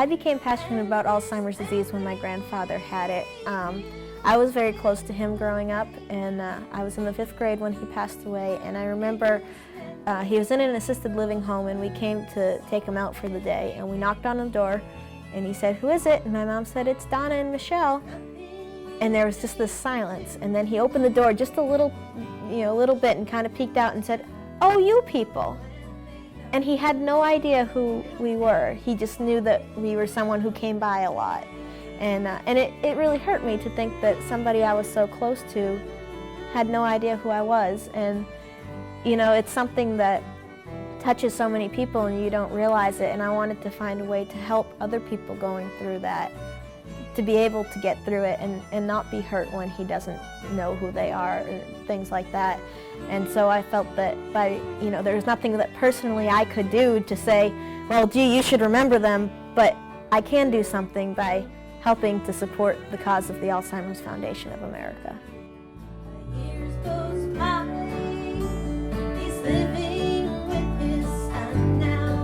I became passionate about Alzheimer's disease when my grandfather had it. I was very close to him growing up, and I was in the 5th grade when he passed away, and I remember he was in an assisted living home, and we came to take him out for the day, and we knocked on the door, and he said, "Who is it?" And my mom said, "It's Donna and Michelle." And there was just this silence, and then he opened the door just a little bit and kind of peeked out and said, "Oh, you people." And he had no idea who we were. He just knew that we were someone who came by a lot. And it really hurt me to think that somebody I was so close to had no idea who I was. And, you know, it's something that touches so many people and you don't realize it. And I wanted to find a way to help other people going through that, to be able to get through it and not be hurt when he doesn't know who they are or things like that. And so I felt that there's nothing that personally I could do to say, well, gee, you should remember them, but I can do something by helping to support the cause of the Alzheimer's Foundation of America. Years goes by, he's living with his son now.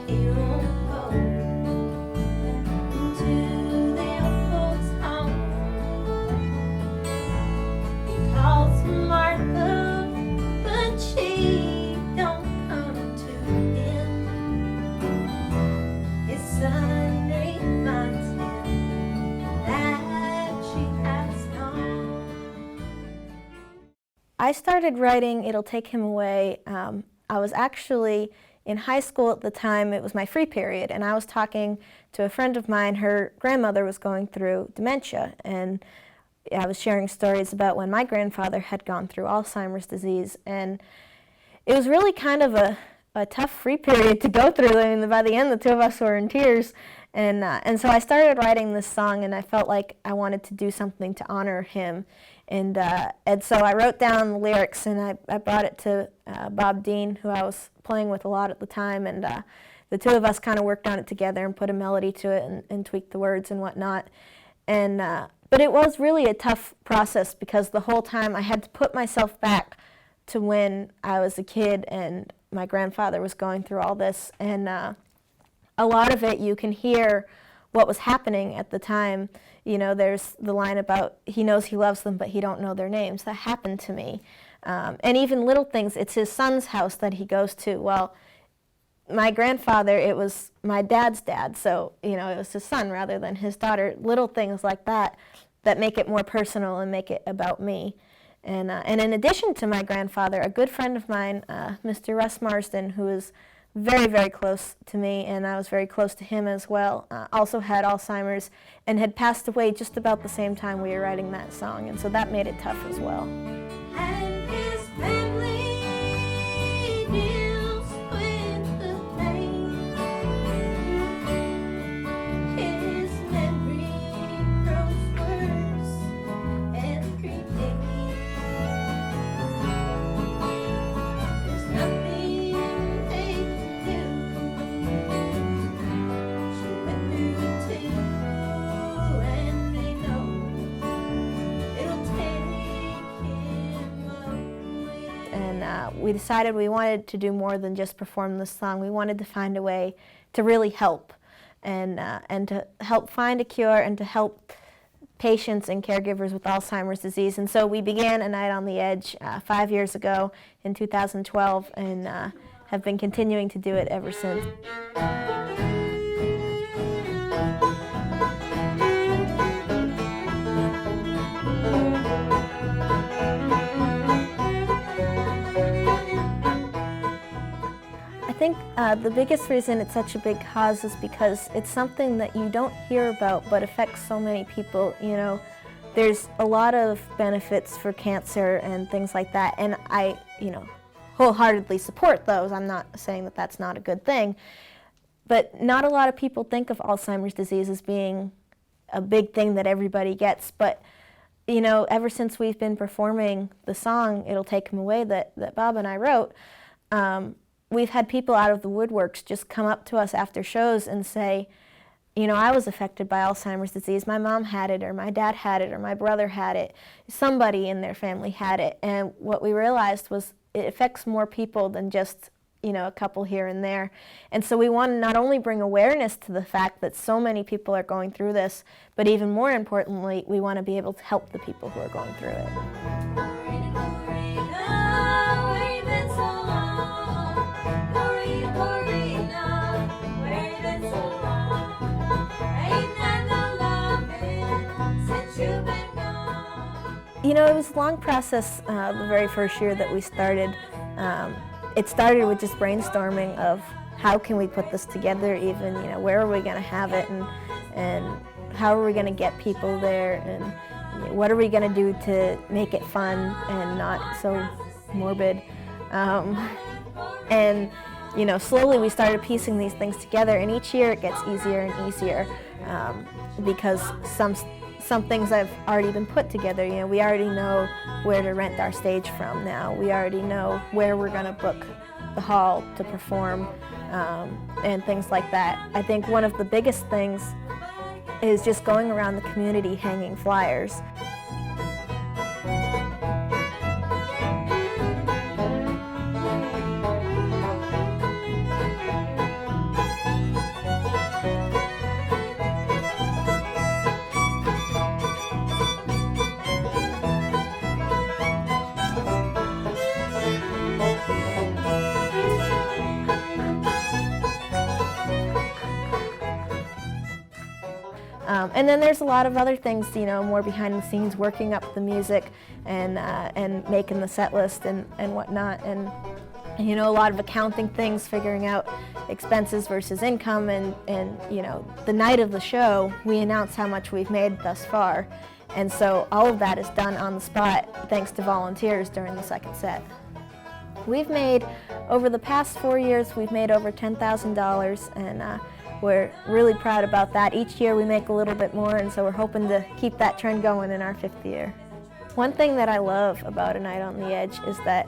He won't go to the old folks' home. He calls Martha, but she don't come to him. His son reminds him that she has gone. I started writing It'll Take Him Away. I was actually in high school at the time. It was my free period, and I was talking to a friend of mine. Her grandmother was going through dementia, and I was sharing stories about when my grandfather had gone through Alzheimer's disease, and it was really kind of a tough free period to go through. I mean, by the end, the two of us were in tears, and so I started writing this song, and I felt like I wanted to do something to honor him, and so I wrote down the lyrics, and I brought it to Bob Dean, who I was playing with a lot at the time, and the two of us kind of worked on it together and put a melody to it and tweaked the words and whatnot, and but it was really a tough process because the whole time I had to put myself back to when I was a kid and my grandfather was going through all this, and a lot of it you can hear what was happening at the time. You know, there's the line about he knows he loves them but he don't know their names. That happened to me. And even little things, it's his son's house that he goes to. Well, my grandfather, it was my dad's dad, so you know, it was his son rather than his daughter. Little things like that that make it more personal and make it about me. And in addition to my grandfather, a good friend of mine, Mr. Russ Marsden, who is very, very close to me, and I was very close to him as well, also had Alzheimer's and had passed away just about the same time we were writing that song, and so that made it tough as well. And his family deals with the pain. His memory grows worse every day. There's nothing they can do. She went through it too, and they know it'll take him away. And we decided we wanted to do more than just perform this song. We wanted to find a way to really help and to help find a cure and to help patients and caregivers with Alzheimer's disease. And so we began A Night on the Edge 5 years ago in 2012 and have been continuing to do it ever since. I think the biggest reason it's such a big cause is because it's something that you don't hear about but affects so many people. You know, there's a lot of benefits for cancer and things like that, and I, wholeheartedly support those. I'm not saying that that's not a good thing, but not a lot of people think of Alzheimer's disease as being a big thing that everybody gets. But you know, ever since we've been performing the song It'll Take Him Away that Bob and I wrote, we've had people out of the woodworks just come up to us after shows and say, you know, I was affected by Alzheimer's disease. My mom had it, or my dad had it, or my brother had it. Somebody in their family had it. And what we realized was it affects more people than just, a couple here and there. And so we want to not only bring awareness to the fact that so many people are going through this, but even more importantly, we want to be able to help the people who are going through it. It was a long process the very first year that we started. It started with just brainstorming of how can we put this together even, where are we going to have it, and how are we going to get people there, and what are we going to do to make it fun and not so morbid. And slowly we started piecing these things together, and each year it gets easier and easier because some things have already been put together. We already know where to rent our stage from now. We already know where we're going to book the hall to perform, and things like that. I think one of the biggest things is just going around the community hanging flyers. And then there's a lot of other things, more behind the scenes, working up the music and making the set list and whatnot, and a lot of accounting things, figuring out expenses versus income, and the night of the show we announce how much we've made thus far, and so all of that is done on the spot thanks to volunteers during the second set. We've made, over the past 4 years, we've made over $10,000, and we're really proud about that. Each year we make a little bit more, and so we're hoping to keep that trend going in our 5th year. One thing that I love about A Night on the Edge is that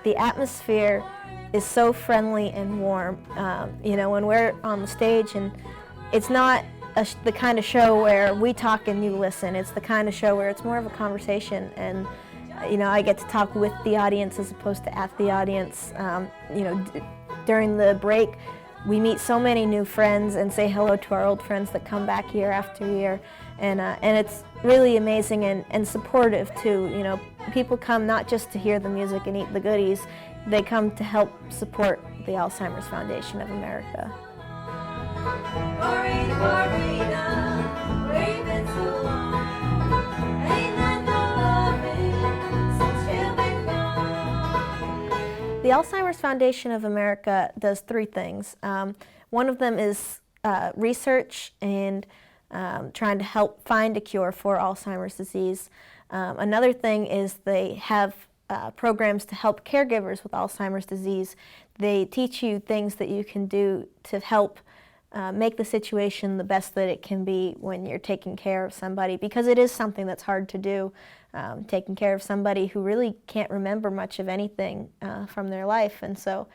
the atmosphere is so friendly and warm. When we're on the stage, and it's not the kind of show where we talk and you listen. It's the kind of show where it's more of a conversation, and I get to talk with the audience as opposed to at the audience. During the break, we meet so many new friends and say hello to our old friends that come back year after year, and it's really amazing and supportive too. People come not just to hear the music and eat the goodies, they come to help support the Alzheimer's Foundation of America. The Alzheimer's Foundation of America does 3 things. One of them is research and trying to help find a cure for Alzheimer's disease. Another thing is they have programs to help caregivers with Alzheimer's disease. They teach you things that you can do to help make the situation the best that it can be when you're taking care of somebody, because it is something that's hard to do, taking care of somebody who really can't remember much of anything from their life. And so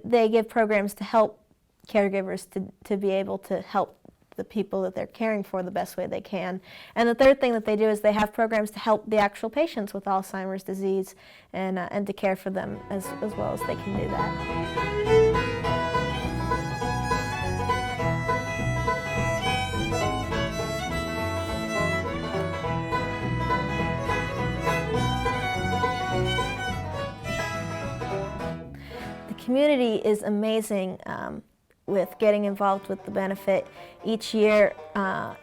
they give programs to help caregivers to be able to help the people that they're caring for the best way they can. And the third thing that they do is they have programs to help the actual patients with Alzheimer's disease and to care for them as well as they can do that. The community is amazing with getting involved with the benefit. Each year,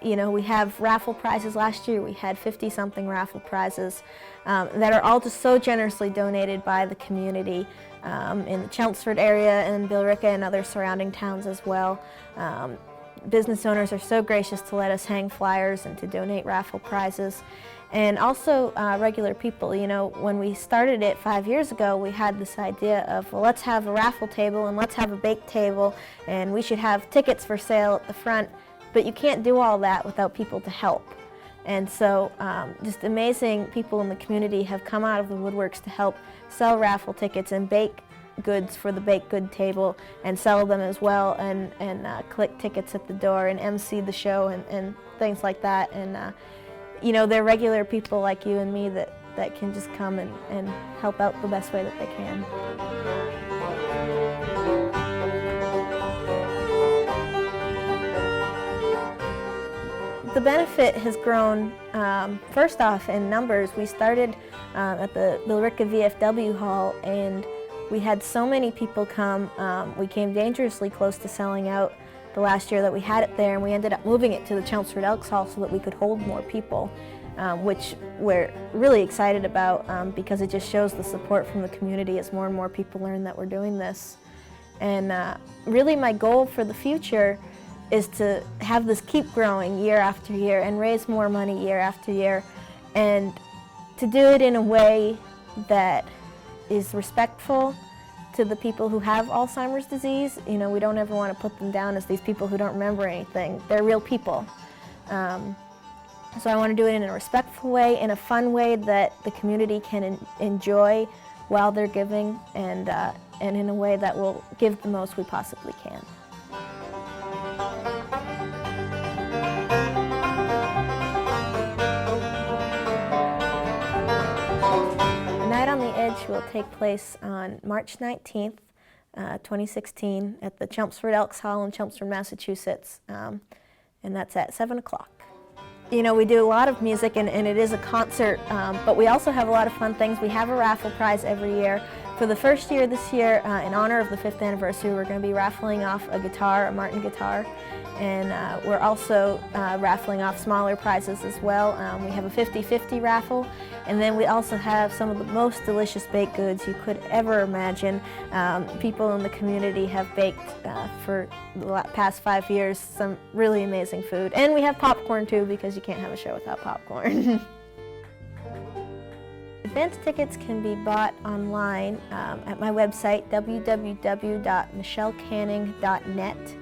we have raffle prizes. Last year we had 50-something raffle prizes that are all just so generously donated by the community in the Chelmsford area and Billerica and other surrounding towns as well. Business owners are so gracious to let us hang flyers and to donate raffle prizes. And also regular people. When we started it 5 years ago, we had this idea of, well, let's have a raffle table and let's have a bake table, and we should have tickets for sale at the front. But you can't do all that without people to help. And so just amazing people in the community have come out of the woodworks to help sell raffle tickets and bake goods for the baked good table and sell them as well, and collect tickets at the door and MC the show and things like that. And they're regular people like you and me that can just come and help out the best way that they can. The benefit has grown, first off, in numbers. We started at the Billerica VFW Hall, and we had so many people come. We came dangerously close to selling out the last year that we had it there, and we ended up moving it to the Chelmsford Elks Hall so that we could hold more people, which we're really excited about because it just shows the support from the community as more and more people learn that we're doing this. And really my goal for the future is to have this keep growing year after year and raise more money year after year, and to do it in a way that is respectful to the people who have Alzheimer's disease. You know, we don't ever want to put them down as these people who don't remember anything. They're real people. So I want to do it in a respectful way, in a fun way that the community can enjoy while they're giving, and in a way that will give the most we possibly can. Night on the Edge will take place on March 19th, 2016 at the Chelmsford Elks Hall in Chelmsford, Massachusetts, and that's at 7 o'clock. You know, we do a lot of music, and it is a concert, but we also have a lot of fun things. We have a raffle prize every year. For the first year this year, in honor of the 5th anniversary, we're going to be raffling off a guitar, a Martin guitar, and we're also raffling off smaller prizes as well. We have a 50-50 raffle, and then we also have some of the most delicious baked goods you could ever imagine. People in the community have baked for the past 5 years some really amazing food. And we have popcorn too, because you can't have a show without popcorn. Advance tickets can be bought online at my website, www.michellecanning.net.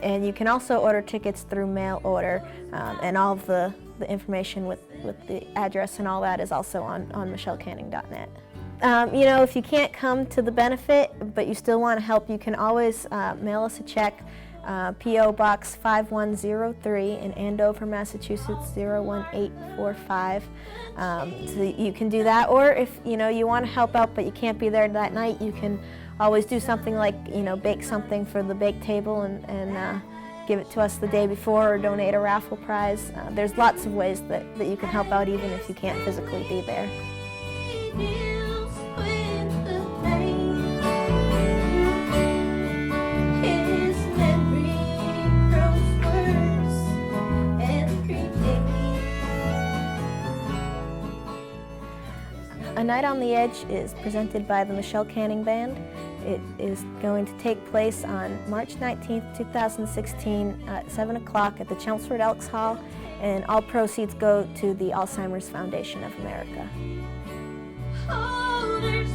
And you can also order tickets through mail order, and all of the information with the address and all that is also on michellecanning.net. You know, if you can't come to the benefit, but you still want to help, you can always mail us a check, P.O. Box 5103 in Andover, Massachusetts 01845. So you can do that, or if you know you want to help out but you can't be there that night, you can always do something like, you know, bake something for the bake table and give it to us the day before, or donate a raffle prize. There's lots of ways that you can help out even if you can't physically be there. A Night on the Edge is presented by the Michelle Canning Band. It is going to take place on March 19th, 2016 at 7 o'clock at the Chelmsford Elks Hall, and all proceeds go to the Alzheimer's Foundation of America. Oh, there's